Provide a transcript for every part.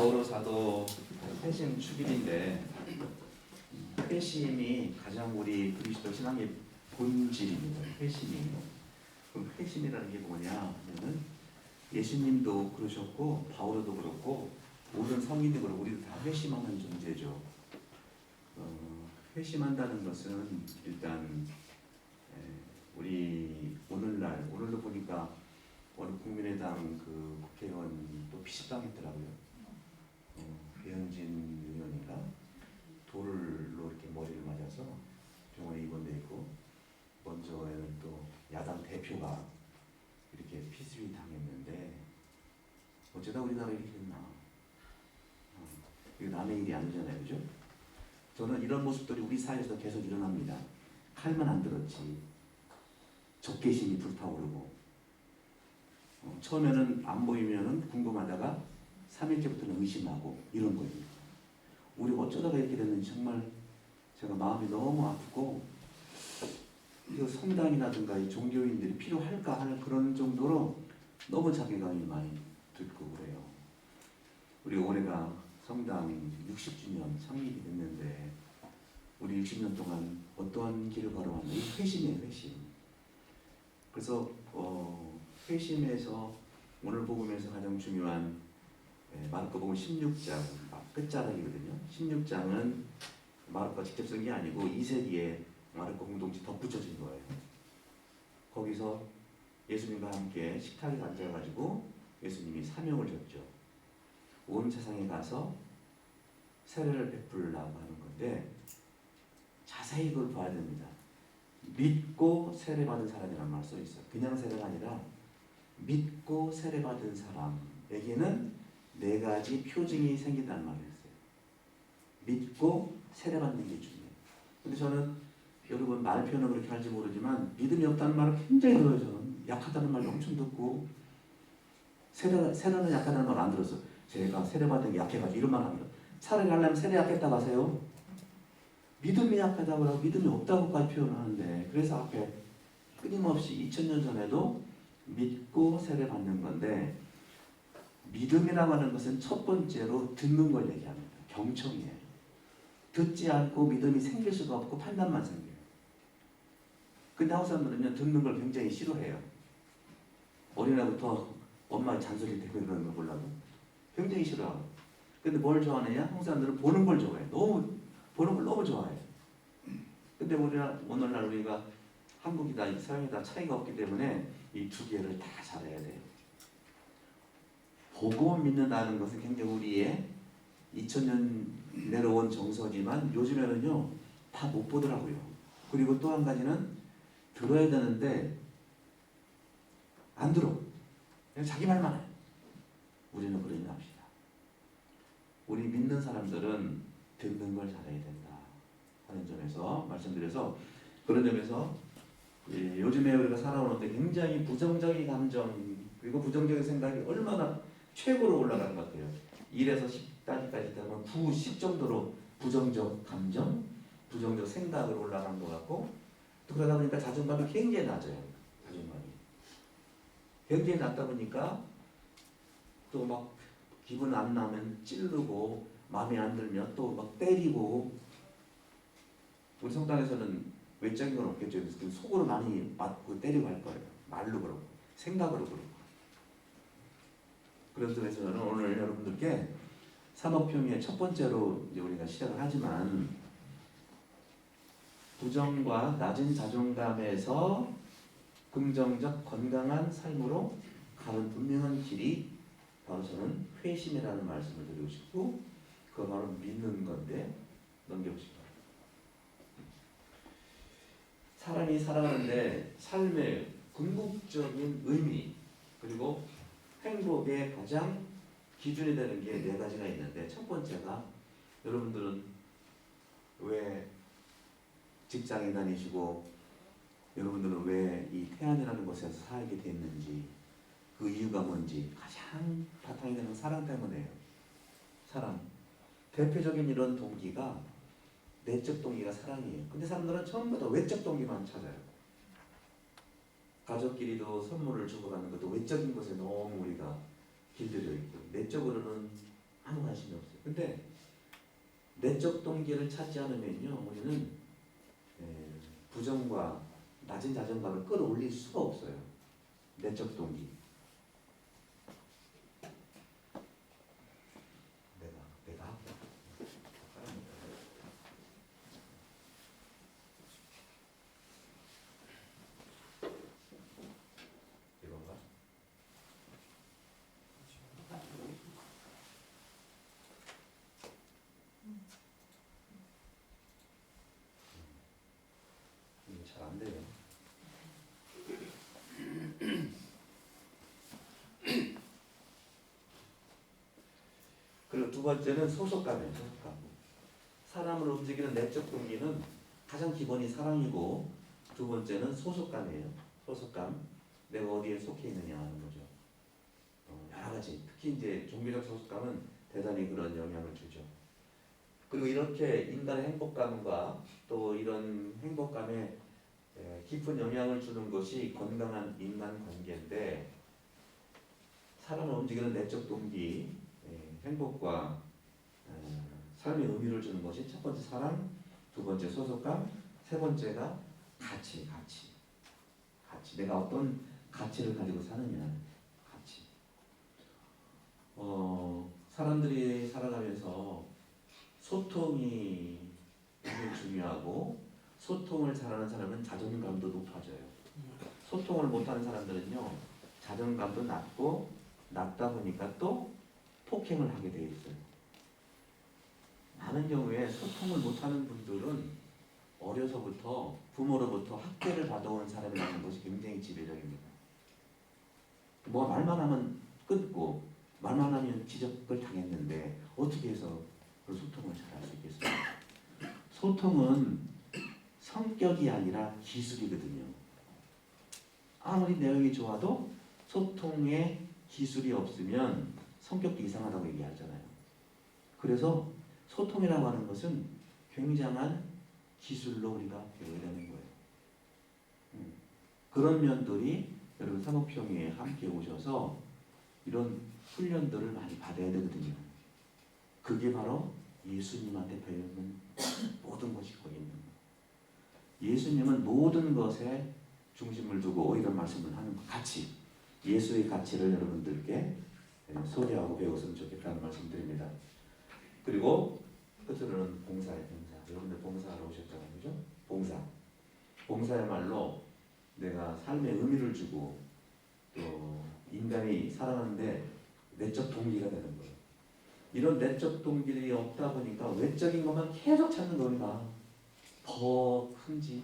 바오로 사도 회심 축일인데 회심이 가장 우리 그리스도 신앙의 본질입니다. 회심이. 그럼 회심이라는 게 뭐냐면은 예수님도 그러셨고 바오로도 그렇고 모든 성인도 그렇고 우리도 다 회심하는 존재죠. 회심한다는 것은 일단 우리 오늘도 보니까 오늘 국민의당 그 국회의원 또 피습당했더라고요. 배현진 의원인가 돌로 이렇게 머리를 맞아서 병원에 입원돼 있고, 먼저에는 또 야당 대표가 이렇게 피습이 당했는데 어쩌다 우리나라에 이렇게 됐나? 이거 남의 일이 아니잖아요, 그죠? 저는 이런 모습들이 우리 사회에서 계속 일어납니다. 칼만 안 들었지 적개심이 불타오르고, 처음에는 안 보이면은 궁금하다가 3일째부터는 의심하고 이런 거예요. 우리 어쩌다가 이렇게 됐는지 정말 제가 마음이 너무 아프고, 이 성당이라든가 이 종교인들이 필요할까 하는 그런 정도로 너무 자괴감이 많이 들고 그래요. 우리 올해가 성당 60주년 창립이 됐는데 우리 60년 동안 어떠한 길을 걸어왔나? 이 회심이에요, 회심. 그래서 회심에서 오늘 복음에서 가장 중요한 마르코복음 16장 끝자락이거든요. 16장은 마르코가 직접 쓴 게 아니고 2세기에 마르코 공동체 덧붙여진 거예요. 거기서 예수님과 함께 식탁에 앉아가지고 예수님이 사명을 줬죠. 온 세상에 가서 세례를 베풀라고 하는 건데 자세히 이걸 봐야 됩니다. 믿고 세례받은 사람이란 말 써 있어요. 그냥 세례가 아니라 믿고 세례받은 사람에게는 4가지 표징이 생긴다는 말을 했어요. 믿고 세례받는 게 중요해요. 근데 저는 여러분 말 표현은 그렇게 할지 모르지만 믿음이 없다는 말을 굉장히 들어요. 저는 약하다는 말도 엄청 듣고, 세례는 약하다는 말 안 들었어요. 제가 세례받은 게 약해가지고 이런 말 합니다. 차라리 하려면 세례 약했다고 하세요. 믿음이 약하다고 하고 믿음이 없다고까지 표현하는데, 그래서 앞에 끊임없이 2000년 전에도 믿고 세례받는 건데, 믿음이라고 하는 것은 첫 번째로 듣는 걸 얘기합니다. 경청이에요. 듣지 않고 믿음이 생길 수가 없고 판단만 생겨요. 근데 한국 사람들은요, 듣는 걸 굉장히 싫어해요. 어린애부터 엄마의 잔소리 때문에 그러는 거 몰라도 굉장히 싫어하고. 근데 뭘 좋아하느냐? 한국 사람들은 보는 걸 좋아해요. 보는 걸 너무 좋아해요. 근데 오늘날 우리가 한국이다 서양이다 차이가 없기 때문에 이 두 개를 다 잘해야 돼요. 보고 믿는다는 것은 굉장히 우리의 2000년 내려온 정서지만 요즘에는요 다 못 보더라고요. 그리고 또 한 가지는 들어야 되는데 안 들어. 그냥 자기 말만 해. 우리는 그러지 맙시다. 우리 믿는 사람들은 듣는 걸 잘해야 된다 하는 점에서 말씀드려서, 그런 점에서 요즘에 우리가 살아오는데 굉장히 부정적인 감정 그리고 부정적인 생각이 얼마나 최고로 올라가는 것 같아요. 1에서 10까지까지 되면 9, 10 정도로 부정적 감정, 부정적 생각으로 올라간 것 같고, 또 그러다 보니까 자존감이 굉장히 낮아요. 자존감이 굉장히 낮다 보니까 또 막 기분 안 나면 찌르고, 마음에 안 들면 또 막 때리고. 우리 성당에서는 외적인 건 없겠죠. 속으로 많이 맞고 때리고 할 거예요. 말로 그러고 생각으로 그러고. 그런 점에서 저는 오늘 여러분들께 산업혁명의 첫 번째로 이제 우리가 시작을 하지만, 부정과 낮은 자존감에서 긍정적 건강한 삶으로 가는 분명한 길이 바로 저는 회심이라는 말씀을 드리고 싶고, 그거 바로 믿는 건데 넘겨보시기 바랍니다. 사람이 살아가는데 삶의 궁극적인 의미 그리고 행복의 가장 기준이 되는 게 4가지가 있는데, 첫 번째가 여러분들은 왜 직장에 다니시고 여러분들은 왜 이 태안이라는 곳에서 살게 됐는지, 그 이유가 뭔지 가장 바탕이 되는 사랑 때문에요. 사랑. 대표적인 이런 동기가 내적 동기가 사랑이에요. 근데 사람들은 전부 다 외적 동기만 찾아요. 가족끼리도 선물을 주고받는 것도 외적인 것에 너무 우리가 길들여 있고, 내적으로는 아무 관심 관심이 없어요. 근데 내적 동기를 찾지 않으면요, 우리는 부정과 낮은 자존감을 끌어올릴 수가 없어요. 내적 동기. 내가 할게. 이건가? 이게 잘 안 돼요. 그리고 두 번째는 소속감이에요. 소속감. 사람을 움직이는 내적 동기는 가장 기본이 사랑이고, 두 번째는 소속감이에요. 소속감. 내가 어디에 속해 있느냐 하는 거죠. 여러 가지. 특히 이제 종교적 소속감은 대단히 그런 영향을 주죠. 그리고 이렇게 인간의 행복감과 또 이런 행복감에 깊은 영향을 주는 것이 건강한 인간 관계인데, 사람을 움직이는 내적 동기, 행복과 삶의 의미를 주는 것이 첫 번째 사랑, 두 번째 소속감, 세 번째가 가치. 내가 어떤 가치를 가지고 사느냐. 가치. 사람들이 살아가면서 소통이 굉장히 중요하고, 소통을 잘하는 사람은 자존감도 높아져요. 소통을 못하는 사람들은요, 자존감도 낮고, 낮다 보니까 또 폭행을 하게 돼 있어요. 많은 경우에 소통을 못하는 분들은 어려서부터 부모로부터 학대를 받아온 사람이라는 것이 굉장히 지배적입니다. 뭐 말만 하면 끊고 말만 하면 지적을 당했는데 어떻게 해서 그 소통을 잘할 수 있겠어요? 소통은 성격이 아니라 기술이거든요. 아무리 내용이 좋아도 소통에 기술이 없으면 성격도 이상하다고 얘기하잖아요. 그래서 소통이라고 하는 것은 굉장한 기술로 우리가 배워야 되는 거예요. 그런 면들이 여러분 사모평에 함께 오셔서 이런 훈련들을 많이 받아야 되거든요. 그게 바로 예수님한테 배우는 모든 것이 거기 있는 거예요. 예수님은 모든 것에 중심을 두고 이런 말씀을 하는 것. 가치, 예수의 가치를 여러분들께 소개하고 배웠으면 좋겠다는 말씀 드립니다. 그리고 끝으로는 봉사예요. 봉사. 여러분들 봉사하러 오셨잖아요. 그죠? 봉사. 봉사야말로 내가 삶에 의미를 주고 또 인간이 살아가는데 내적 동기가 되는 거예요. 이런 내적 동기들이 없다 보니까 외적인 것만 계속 찾는 겁니다. 더 큰 집,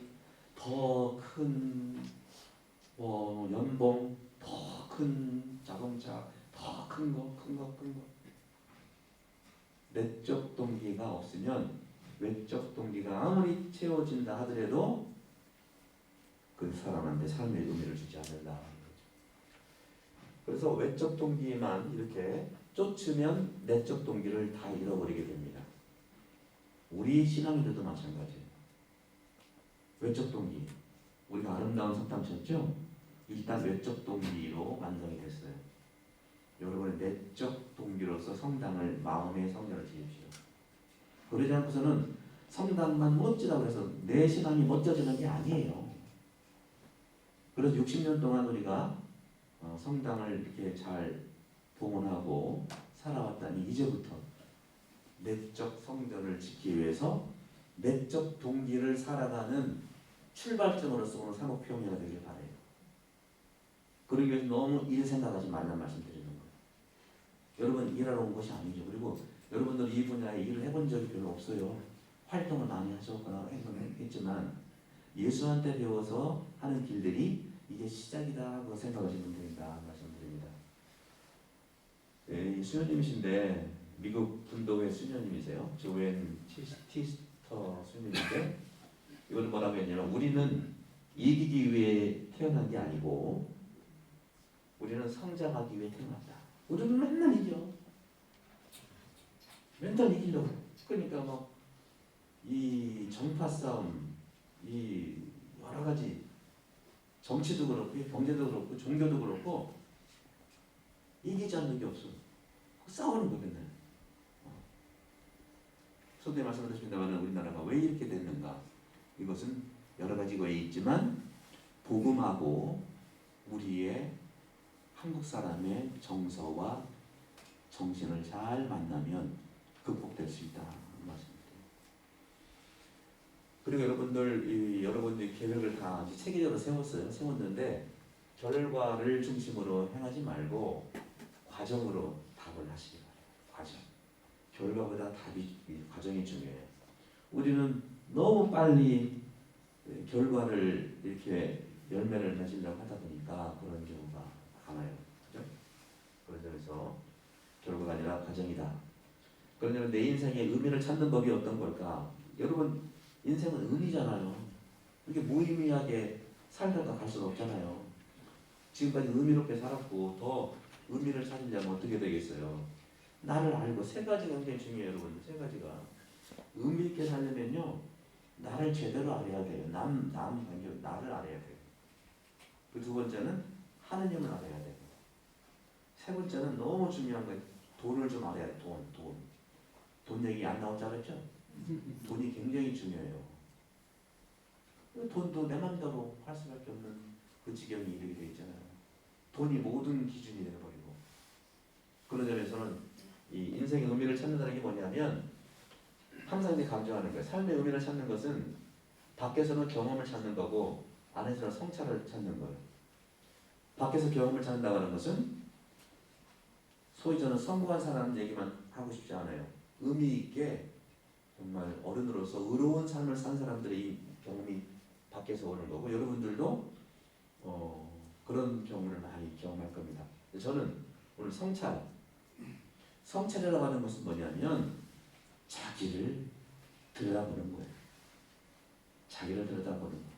더 큰 연봉, 더 큰 자동차, 더 큰 거. 내적 동기가 없으면 외적 동기가 아무리 채워진다 하더라도 그 사람한테 삶의 의미를 주지 않는다. 그래서 외적 동기만 이렇게 쫓으면 내적 동기를 다 잃어버리게 됩니다. 우리 신앙인들도 마찬가지예요. 외적 동기. 우리가 아름다운 석담 쳤죠? 일단 외적 동기로 완성이 됐어요. 여러분의 내적 동기로서 성당을 마음의 성전을 지으십시오. 그러지 않고서는 성당만 멋지다고 해서 내 신앙이 멋져지는 게 아니에요. 그래서 60년 동안 우리가 성당을 이렇게 잘 봉헌하고 살아왔다니 이제부터 내적 성전을 지키기 위해서 내적 동기를 살아가는 출발점으로서 오늘 사모평회가 되길 바라요. 그러기 위해서 너무 일 생각하지 말란 말씀드리는 거예요. 여러분 일하러 온 것이 아니죠. 그리고 여러분들 이 분야에 일을 해본 적이 별로 없어요. 활동을 많이 하셨거나 했지만 예수한테 배워서 하는 길들이 이게 시작이다 하고 생각하시면 됩니다. 말씀드립니다. 네, 수녀님이신데 미국 분도회 수녀님이세요. 조앤 티스터 수녀님인데 이걸 뭐라고 했냐면 우리는 이기기 위해 태어난 게 아니고 우리는 성장하기 위해 태어났다. 우리는 맨날 이겨. 맨날 이기려고. 그러니까 이 정파 싸움, 이 여러 가지 정치도 그렇고 경제도 그렇고 종교도 그렇고 이기지 않는 게 없어. 싸우는 거 맨날. 전에 말씀드렸습니다만 우리나라가 왜 이렇게 됐는가? 이것은 여러 가지가 있지만 복음하고 우리의 한국 사람의 정서와 정신을 잘 만나면 극복될 수 있다 말씀입니다. 그리고 여러분들이 계획을 다 체계적으로 세웠는데 결과를 중심으로 행하지 말고 과정으로 답을 하시기 바랍니다. 과정. 결과보다 과정이 중요해요. 우리는 너무 빨리 결과를 이렇게 열매를 맺으려고 하다 보니까 그런 경우가 많아요. 그죠? 그런 점에서 결과가 아니라 과정이다. 그러면 내 인생의 의미를 찾는 법이 어떤 걸까? 여러분 인생은 의미잖아요. 이렇게 무의미하게 살다가 갈 수는 없잖아요. 지금까지 의미롭게 살았고 더 의미를 찾으려면 어떻게 되겠어요? 나를 알고 세 가지가 굉장히 중요해요. 여러분 세 가지가 의미 있게 살려면요 나를 제대로 알아야 돼요. 남 관계 나를 알아야 돼요. 그 두 번째는 하느님을 알아야 돼요. 세 번째는 너무 중요한 거예요. 돈을 좀 알아야 돼요. 돈 얘기 안 나오지 않았죠? 돈이 굉장히 중요해요. 돈도 내 맘대로 할 수밖에 없는 그 지경이 이르게 되어 있잖아요. 돈이 모든 기준이 되어버리고. 그런 점에서는 이 인생의 의미를 찾는다는 게 뭐냐면 항상 이제 강조하는 거예요. 삶의 의미를 찾는 것은 밖에서는 경험을 찾는 거고 안에서는 성찰을 찾는 거예요. 밖에서 경험을 찾는다고 하는 것은 소위 저는 성공한 사람 얘기만 하고 싶지 않아요. 의미 있게 정말 어른으로서 의로운 삶을 산 사람들의 이 경험이 밖에서 오는 거고 여러분들도 그런 경험을 많이 경험할 겁니다. 저는 오늘 성찰이라고 하는 것은 뭐냐면 자기를 들여다보는 거예요. 자기를 들여다보는 거.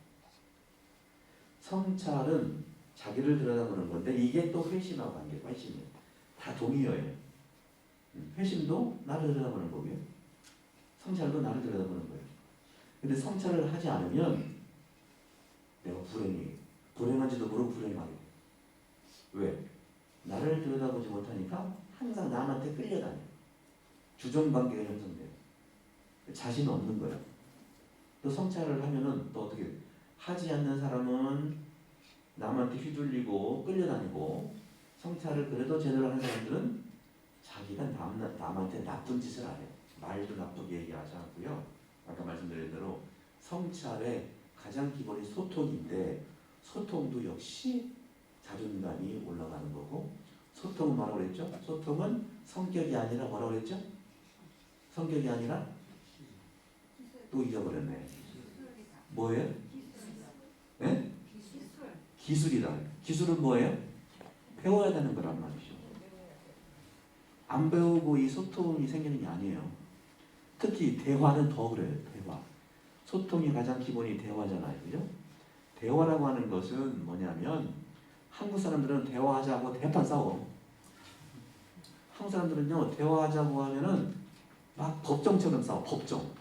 성찰은 자기를 들여다보는 건데 이게 또 회심하고 관계가 회심이에요. 다 동의어예요. 회심도 나를 들여다보는 거고요. 성찰도 나를 들여다보는 거예요. 근데 성찰을 하지 않으면 내가 불행한지도 모르고 불행하게. 왜? 나를 들여다보지 못하니까 항상 남한테 끌려다녀. 주종관계가 형성돼요. 자신 없는 거예요. 또 성찰을 하면은 또 어떻게 하지 않는 사람은 남한테 휘둘리고 끌려다니고 성찰을 그래도 제대로 하는 사람들은 자기가 남한테 나쁜 짓을 안 해요. 말도 나쁘게 얘기하지 않고요. 아까 말씀드린 대로 성찰의 가장 기본이 소통인데 소통도 역시 자존감이 올라가는 거고 소통은 뭐라고 그랬죠? 소통은 성격이 아니라 뭐라고 그랬죠? 성격이 아니라 또 잊어버렸네. 뭐예요? 네? 기술이다. 기술은 뭐예요? 배워야 되는 거란 말이죠. 안 배우고 이 소통이 생기는 게 아니에요. 특히 대화는 더 그래요. 대화. 소통이 가장 기본이 대화잖아요. 그죠? 대화라고 하는 것은 뭐냐면 한국 사람들은 대화하자고 대판 싸워. 한국 사람들은요 대화하자고 하면은 막 법정처럼 싸워. 법정.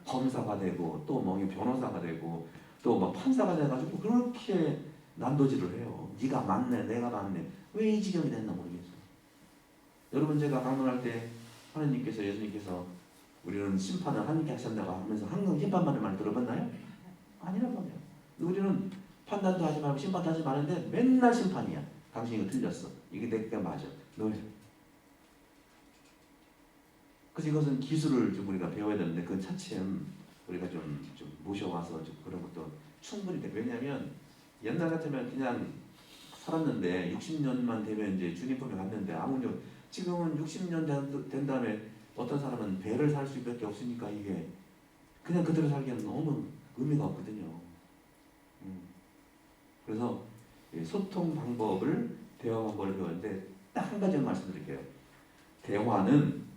검사가 되고 또 뭐 변호사가 되고 또 막 판사가 돼가지고 그렇게 난도질을 해요. 네가 맞네, 내가 맞네. 왜 이 지경이 됐나 모르겠어요. 여러분 제가 강론할 때 하나님께서 예수님께서 우리는 심판을 하나님께 하신다고 하면서 항상 심판만을 말 들어봤나요? 아니란 말이에요. 우리는 판단도 하지 말고 심판도 하지 마는데 맨날 심판이야. 당신이 이거 틀렸어. 이게 내가 맞아. 너 그래서 이것은 기술을 좀 우리가 배워야 되는데 그건 차츰 우리가 좀 모셔와서 좀 그런 것도 충분히 돼. 왜냐하면 옛날 같으면 그냥 살았는데 60년만 되면 이제 주님 품에 갔는데 아무리 지금은 60년 된 다음에 어떤 사람은 배를 살 수밖에 없으니까 이게 그냥 그대로 살기에는 너무 의미가 없거든요. 그래서 소통 방법을 대화 방법을 배웠는데 딱 한 가지만 말씀드릴게요. 대화는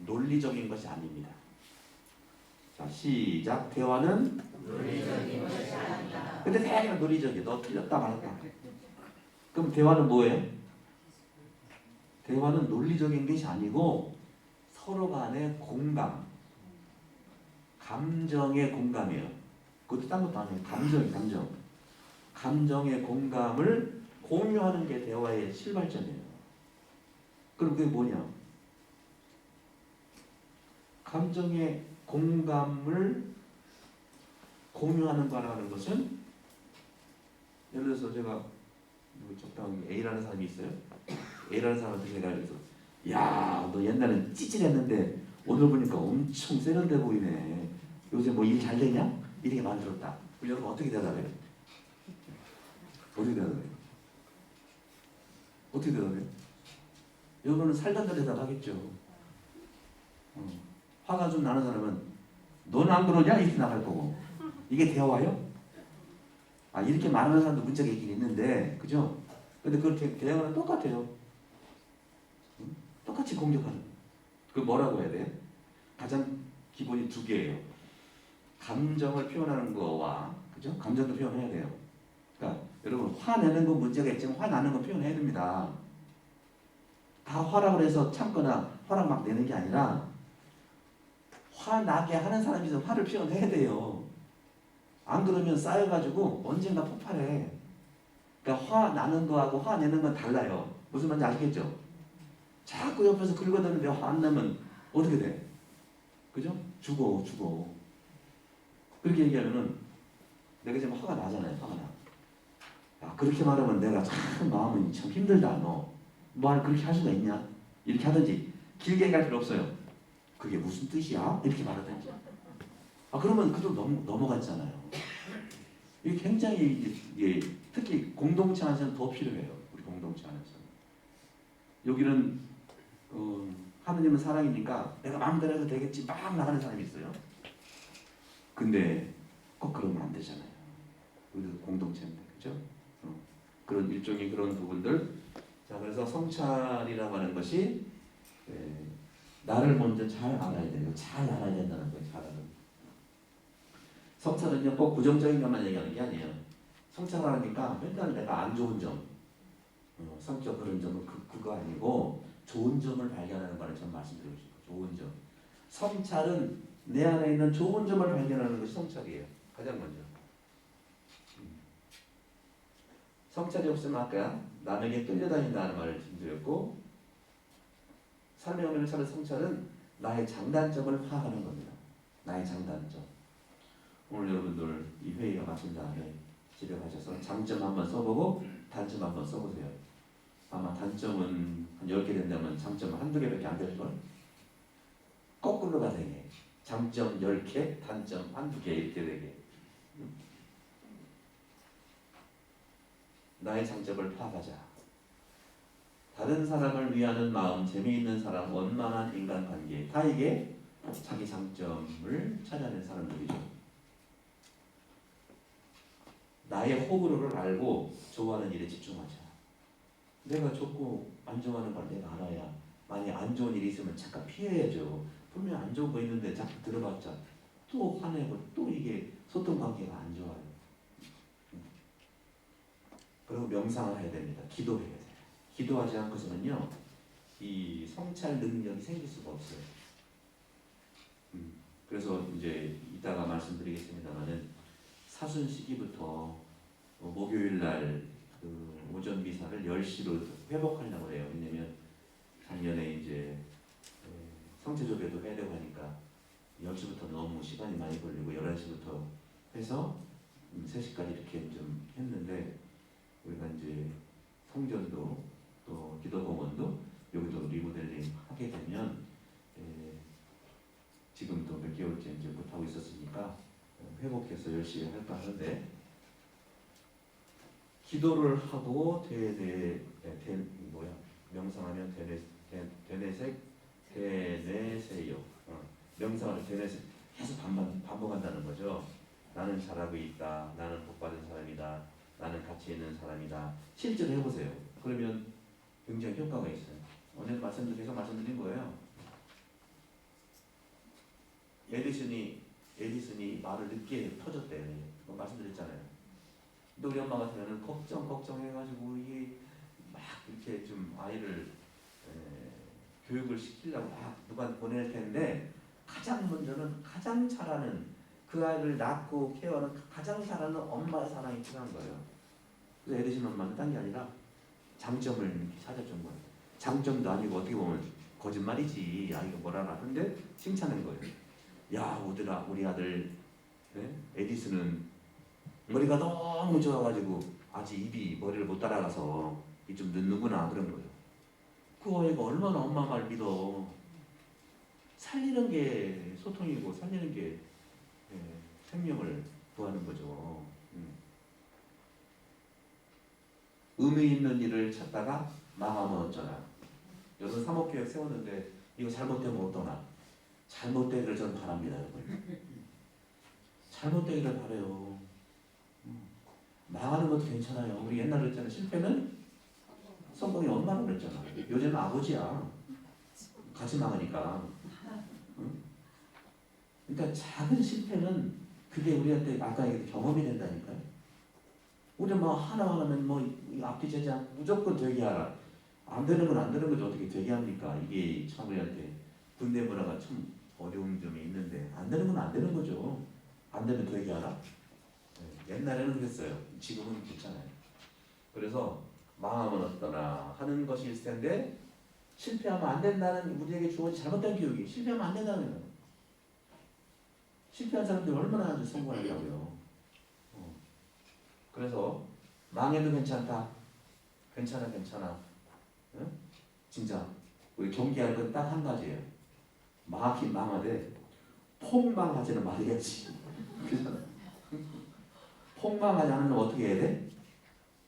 논리적인 것이 아닙니다. 자, 시작. 대화는 논리적인 것이 아니다. 근데 대화는 논리적이야. 너 틀렸다 말았다. 그럼 대화는 뭐예요? 대화는 논리적인 것이 아니고 서로 간의 공감, 감정의 공감이에요. 그것도 딴 것도 아니에요. 감정의 공감을 공유하는 게 대화의 실발전이에요. 그럼 그게 뭐냐? 감정의 공감을 공유하는 거라는 것은, 예를 들어서 제가 적당히 A라는 사람이 있어요. A라는 사람한테 제가 그래서 야, 너 옛날엔 찌질했는데 오늘 보니까 엄청 세련돼 보이네. 요새 뭐 일 잘 되냐? 이렇게 만들었다. 여러분 어떻게 대답해요? 어떻게 대답해요? 어떻게 대답해요? 여러분은 살던 대로 대답하겠죠. 화가 좀 나는 사람은 너는 안 그러냐? 이렇게 나갈 거고. 이게 대화예요? 이렇게 말하는 사람도 문자가 있긴 있는데, 그죠? 근데 그걸 대화는 똑같아요. 똑같이 공격하는. 그 뭐라고 해야 돼요? 가장 기본이 두 개예요. 감정을 표현하는 거와, 그죠? 감정도 표현해야 돼요. 그러니까 여러분 화내는 건 문제가 있지만 화나는 건 표현해야 됩니다. 다 화라고 해서 참거나 화를 막 내는 게 아니라 화나게 하는 사람이 있으면 화를 표현해야 돼요. 안 그러면 쌓여가지고 언젠가 폭발해. 그러니까 화나는 거하고 화내는 건 달라요. 무슨 말인지 아시겠죠? 자꾸 옆에서 긁어대는데 화 안 나면 어떻게 돼? 그죠? 죽어. 그렇게 얘기하면은 내가 지금 화가 나잖아요. 화가 나. 야, 그렇게 말하면 내가 참 마음은 참 힘들다. 너 말 그렇게 할 수가 있냐? 이렇게 하든지 길게 얘기할 필요 없어요. 그게 무슨 뜻이야? 이렇게 말하든지. 그러면 그도 넘어갔잖아요. 이게 굉장히 특히 공동체 안에서는 더 필요해요. 우리 공동체 안에서. 여기는 하느님은 사랑이니까 내가 마음대로 해도 되겠지 막 나가는 사람이 있어요. 근데 꼭 그러면 안 되잖아요. 우리도 공동체인데, 그죠? 그런 일종의 그런 부분들. 자, 그래서 성찰이라고 하는 것이 나를 먼저 잘 알아야 돼요. 잘 알아야 된다는 거예요. 잘 알아야. 성찰은요 꼭 부정적인 것만 얘기하는 게 아니에요. 성찰을 하니까 맨날 내가 안 좋은 점, 성격 그런 점은 그거 아니고 좋은 점을 발견하는 거를 전 말씀드리고 싶어요. 좋은 점. 성찰은 내 안에 있는 좋은 점을 발견하는 것이 성찰이에요. 가장 먼저. 성찰이 없으면 아까 남에게 끌려다닌다는 말을 드렸고, 삶의 의미를 찾는 성찰은 나의 장단점을 파악하는 겁니다. 나의 장단점. 오늘 여러분들 이 회의가 마친 다음에 집에 가셔서 장점 한번 써보고 단점 한번 써보세요. 아마 단점은 한 10개 된다면 장점은 한두 개밖에 안 될걸? 거꾸로가 되게. 장점 10개, 단점 한두 개 이렇게 되게. 나의 장점을 파악하자. 다른 사람을 위하는 마음, 재미있는 사람, 원만한 인간관계. 다 이게 자기 장점을 찾아낸 사람들이죠. 나의 호불호를 알고 좋아하는 일에 집중하자. 내가 좋고 안 좋아하는 걸 내가 알아야, 만약 안 좋은 일이 있으면 잠깐 피해야죠. 분명 안 좋은 거 있는데 자꾸 들어봤자 또 화내고 또 이게 소통관계가 안 좋아요. 그리고 명상을 해야 됩니다. 기도해야 돼요. 기도하지 않고서는요 이 성찰 능력이 생길 수가 없어요. 그래서 이제 이따가 말씀드리겠습니다만은 사순 시기부터 목요일 날 그 오전 미사를 10시로 회복하려고 해요. 왜냐면 작년에 이제 성체조배도 해야 되고 하니까 10시부터 너무 시간이 많이 걸리고 11시부터 해서 3시까지 이렇게 좀 했는데, 우리가 이제 성전도 또 기도공원도 여기도 리모델링 하게 되면 지금 또 몇 개월째 이제 못하고 있었으니까 회복해서 열심히 할까 하는데, 기도를 하고 명상하면 되뇌세요. 명상을 계속 반복한다는 거죠. 나는 잘하고 있다. 나는 복받은 사람이다. 나는 가치 있는 사람이다. 실제로 해보세요. 그러면 굉장히 효과가 있어요. 오늘 계속 말씀드린 거예요. 에디슨이 말을 늦게 터졌대요. 말씀드렸잖아요. 근데 우리 엄마 같으면 걱정해가지고 이게 막 이렇게 좀 아이를 교육을 시키려고 막 누가 보낼 텐데, 가장 먼저는 가장 잘하는 그 아이를 낳고 케어하는 가장 잘하는 엄마의 사랑이 필요한 거예요. 그래서 에디슨 엄마는 딴 게 아니라 장점을 찾아준 거예요. 장점도 아니고 어떻게 보면 거짓말이지. 아 이거 뭐라나. 근데 칭찬한 거예요. 야 우리 아들 에디슨은 머리가 너무 좋아가지고 아직 입이 머리를 못 따라가서 이 좀 늦는구나 그런 거예요. 그 아이가 얼마나 엄마 말 믿어. 살리는 게 소통이고 살리는 게 생명을 구하는 거죠. 의미 있는 일을 찾다가 망하면 어쩌나. 여기서 사목계획 세웠는데 이거 잘못되면 어떠나. 잘못되기를 저는 바랍니다, 여러분. 잘못되기를 바라요. 망하는 것도 괜찮아요. 우리 옛날에 그랬잖아요. 실패는 성공이 엄마라고 그랬잖아. 요즘은 아버지야. 같이 망하니까. 그러니까 작은 실패는 그게 우리한테 아까 얘기했던 경험이 된다니까요. 우리 뭐 하나하나면 뭐 앞뒤 제작 무조건 되게 하라. 안 되는 건 안 되는 거죠. 어떻게 되게 합니까? 이게 참 우리한테 군대 문화가 참 어려운 점이 있는데 안 되는 건 안 되는 거죠. 안 되면 되게 하라. 옛날에는 그랬어요. 지금은 괜찮아요. 그래서 망하면 어떠나 하는 것이 있을 텐데 실패하면 안 된다는 우리에게 주어진 잘못된 교육이 실패하면 안 된다는 거예요. 실패한 사람들이 얼마나 아주 성공하려고요. 그래서 망해도 괜찮다. 괜찮아. 응? 진짜 우리 경계할 건 딱 한 가지예요. 망하긴 망하되 폭망하지는 말아야지. 그잖아. 폭망하지 않으면 어떻게 해야 돼?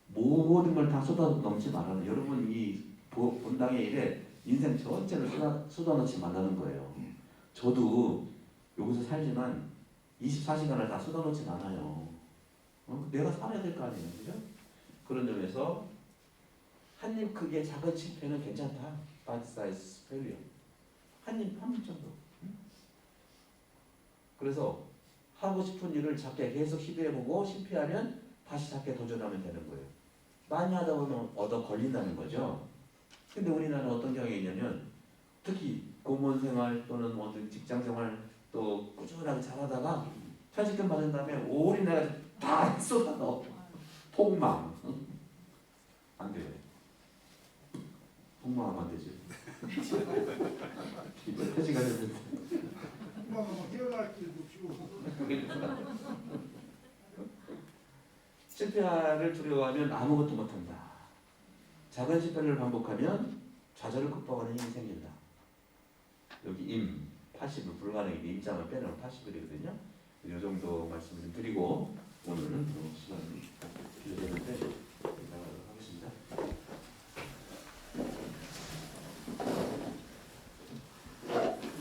모든 걸 다 쏟아넣지 말라는. 여러분 이 본당의 일에 인생 전체를 쏟아넣지 말라는 거예요. 저도 여기서 살지만 24시간을 다 쏟아놓진 않아요. 내가 살아야 될 거 아니에요. 그죠? 그런 점에서 한 입 크기의 작은 실패는 괜찮다. bite size failure. 한 입 정도. 그래서 하고 싶은 일을 작게 계속 시도해보고 실패하면 다시 작게 도전하면 되는 거예요. 많이 하다 보면 얻어 걸린다는 거죠. 근데 우리나라는 어떤 경향이 있냐면 특히 공무원 생활 또는 어떤 직장 생활 또 꾸준하게 잘하다가 퇴직금 받은 다음에 올인해가지고 다 쏟아넣어. 폭망. 안 돼요. 폭망하면 안 되지. 이거 퇴직하려면 폭망하면 깨어날 길도 피고. 실패를 두려워하면 아무것도 못한다. 작은 실패를 반복하면 좌절을 극복하는 힘이 생긴다. 여기 파시브 불가능이 임장을 빼놓은 파시브이거든요. 이 정도 말씀을 좀 드리고 오늘은 시간이 길어졌는데 하겠습니다.